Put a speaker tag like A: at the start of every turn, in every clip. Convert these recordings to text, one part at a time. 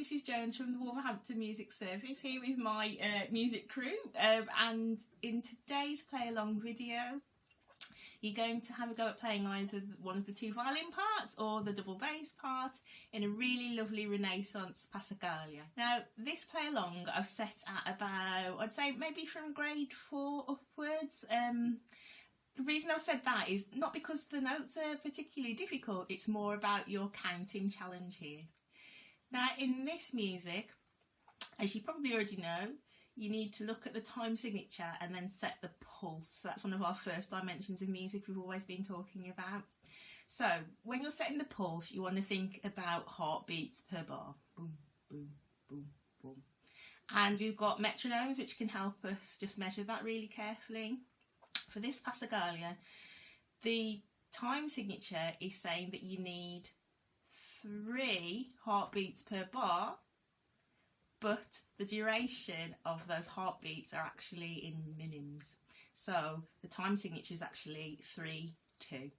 A: Mrs Jones from the Wolverhampton Music Service here with my music crew, and in today's play along video you're going to have a go at playing either one of the two violin parts or the double bass part in a really lovely Renaissance passacaglia. Now this play along I've set at about, I'd say maybe from grade 4 upwards. The reason I've said that is not because the notes are particularly difficult, it's more about your counting challenge here. Now in this music, as you probably already know, you need to look at the time signature and then set the pulse. That's one of our first dimensions of music we've always been talking about. So when you're setting the pulse, you want to think about heartbeats per bar. Boom, boom, boom, boom. And we've got metronomes which can help us just measure that really carefully. For this passacaglia, the time signature is saying that you need 3 heartbeats per bar, but the duration of those heartbeats are actually in minims. So the time signature is actually 3-2.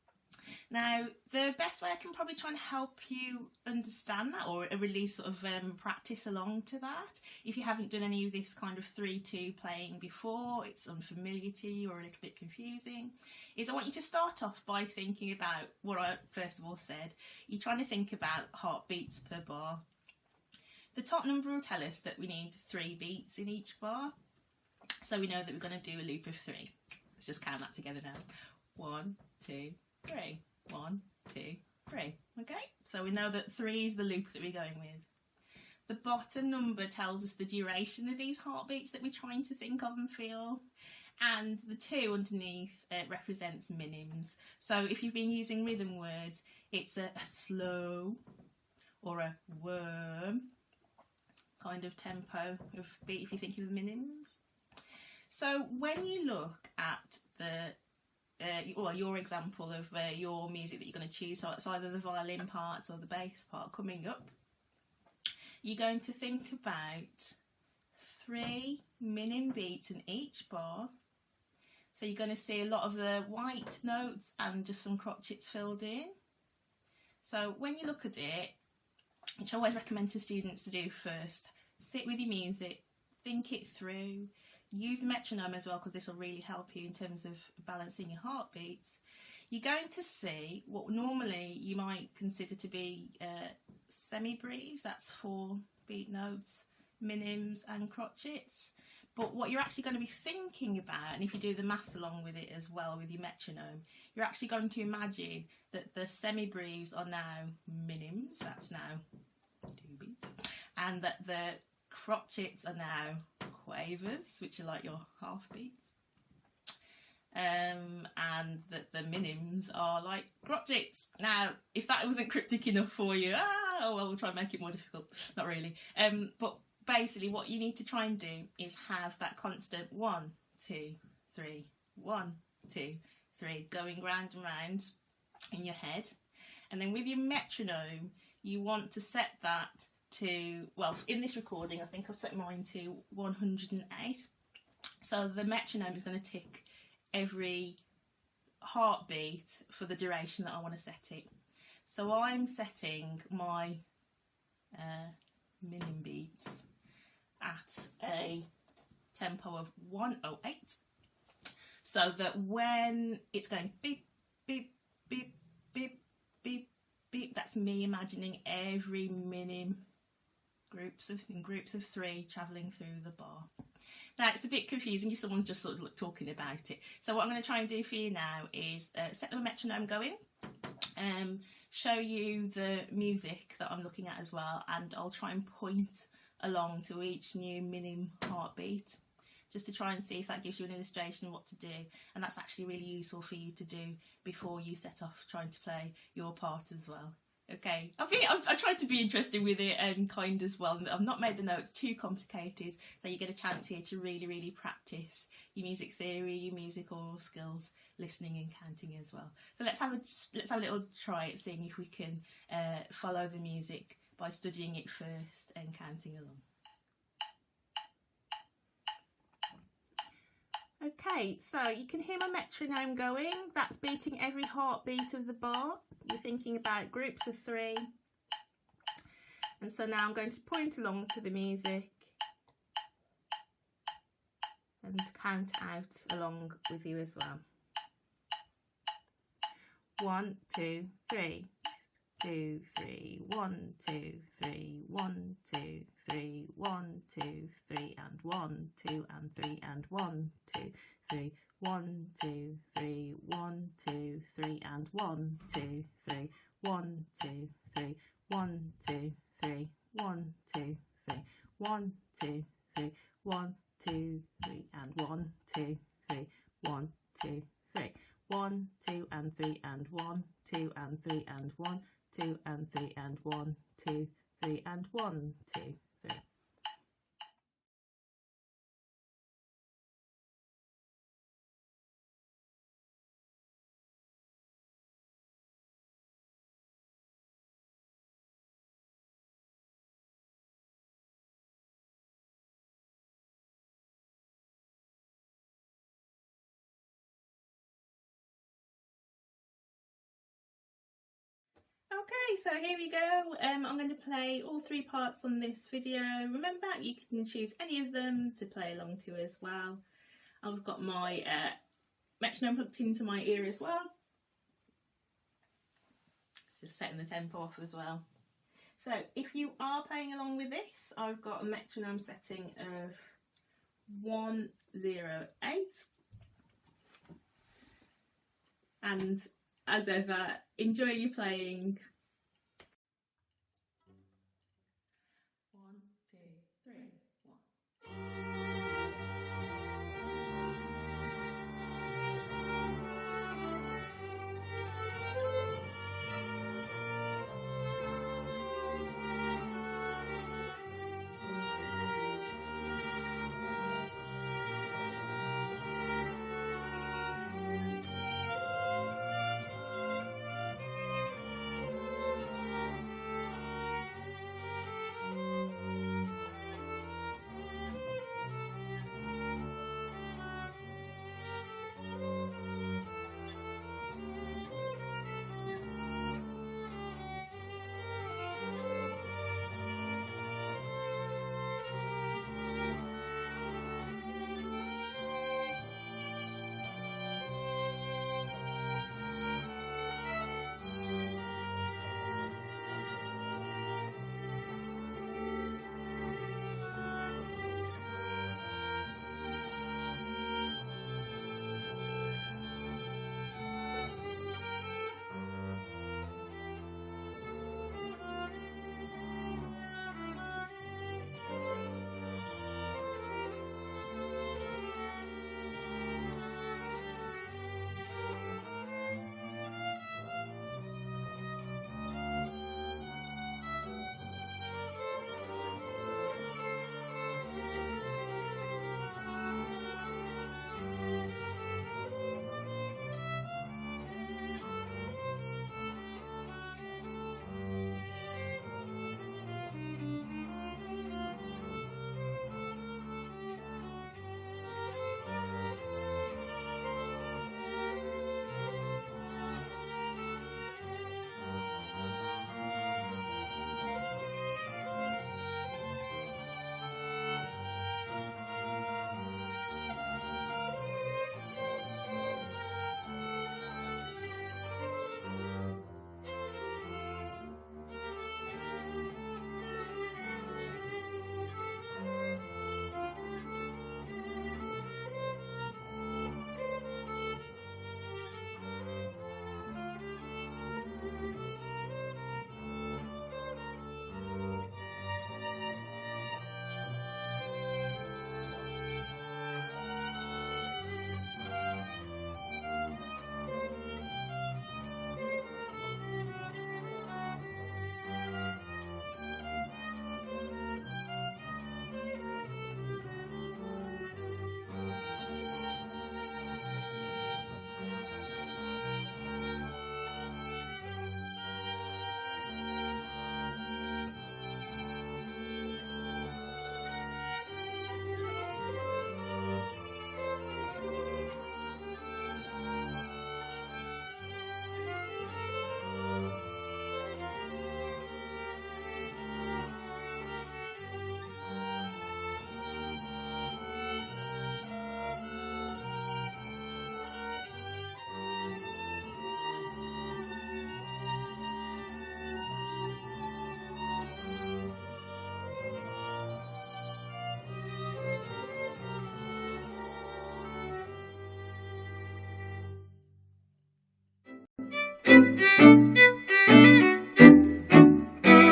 A: Now the best way I can probably try and help you understand that, or at least sort of practice along to that, if you haven't done any of this kind of 3-2 playing before, it's unfamiliar to you or a little bit confusing, is I want you to start off by thinking about what I first of all said. You're trying to think about heartbeats per bar. The top number will tell us that we need 3 beats in each bar, so we know that we're going to do a loop of 3. Let's just count that together now. 1, 2, 3. 1, 2, 3. Okay, so we know that 3 is the loop that we're going with. The bottom number tells us the duration of these heartbeats that we're trying to think of and feel, and the 2 underneath represents minims. So if you've been using rhythm words, it's a slow or a worm kind of tempo of beat if you think of the minims. So when you look at the your example of your music that you're going to choose, so it's either the violin parts or the bass part coming up, you're going to think about 3 minim beats in each bar. So you're going to see a lot of the white notes and just some crotchets filled in. So when you look at it, which I always recommend to students to do first, sit with your music, think it through, use the metronome as well, because this will really help you in terms of balancing your heartbeats. You're going to see what normally you might consider to be semi-breves, that's 4 beat notes, minims and crotchets. But what you're actually going to be thinking about, and if you do the maths along with it as well with your metronome, you're actually going to imagine that the semi-breves are now minims, that's now 2 beats, and that the crotchets are now quavers, which are like your half beats, and that the minims are like crotchets. Now if that wasn't cryptic enough for you, well, we'll try and make it more difficult. Not really, but basically what you need to try and do is have that constant 1, 2, 3, 1, 2, 3 going round and round in your head. And then with your metronome you want to set that to, well, in this recording I think I've set mine to 108. So the metronome is going to tick every heartbeat for the duration that I want to set it. So I'm setting my minim beats at a tempo of 108, so that when it's going beep, beep, beep, beep, beep, beep, that's me imagining every minim in groups of 3 travelling through the bar. Now it's a bit confusing if someone's just sort of talking about it, so what I'm going to try and do for you now is set the metronome going, show you the music that I'm looking at as well, and I'll try and point along to each new minim heartbeat just to try and see if that gives you an illustration of what to do, and that's actually really useful for you to do before you set off trying to play your part as well. Okay, I tried to be interesting with it and kind as well. I've not made the notes too complicated, so you get a chance here to really practice your music theory, your music oral skills, listening and counting as well. So let's have a little try at seeing if we can follow the music by studying it first and counting along. Okay, so you can hear my metronome going. That's beating every heartbeat of the bar. You're thinking about groups of 3. And so now I'm going to point along to the music and count out along with you as well. 1, 2, 3. 2, 3, 1, 2, 3, 1, 2, 3, 1, 2, 3, and 1, 2, and 3, and 1, 2, 3, 1, 2, 3, 1, 2, 3, and 1, 2, 3, 1, 2, 3, 1, 2, 3, 1, 2, 3, 1, 2, 3, 1, 2, 3, and 1, 2, 3, 1, 2, 3, 1, 2, and 3, and 1, 2, and 3, and 1, 2, and 3, and 1, 2, 3, and 1, 2, 3. Okay, so here we go. I'm going to play all 3 parts on this video. Remember, you can choose any of them to play along to as well. I've got my metronome hooked into my ear as well. It's just setting the tempo off as well. So if you are playing along with this, I've got a metronome setting of 108. And as ever, enjoy your playing.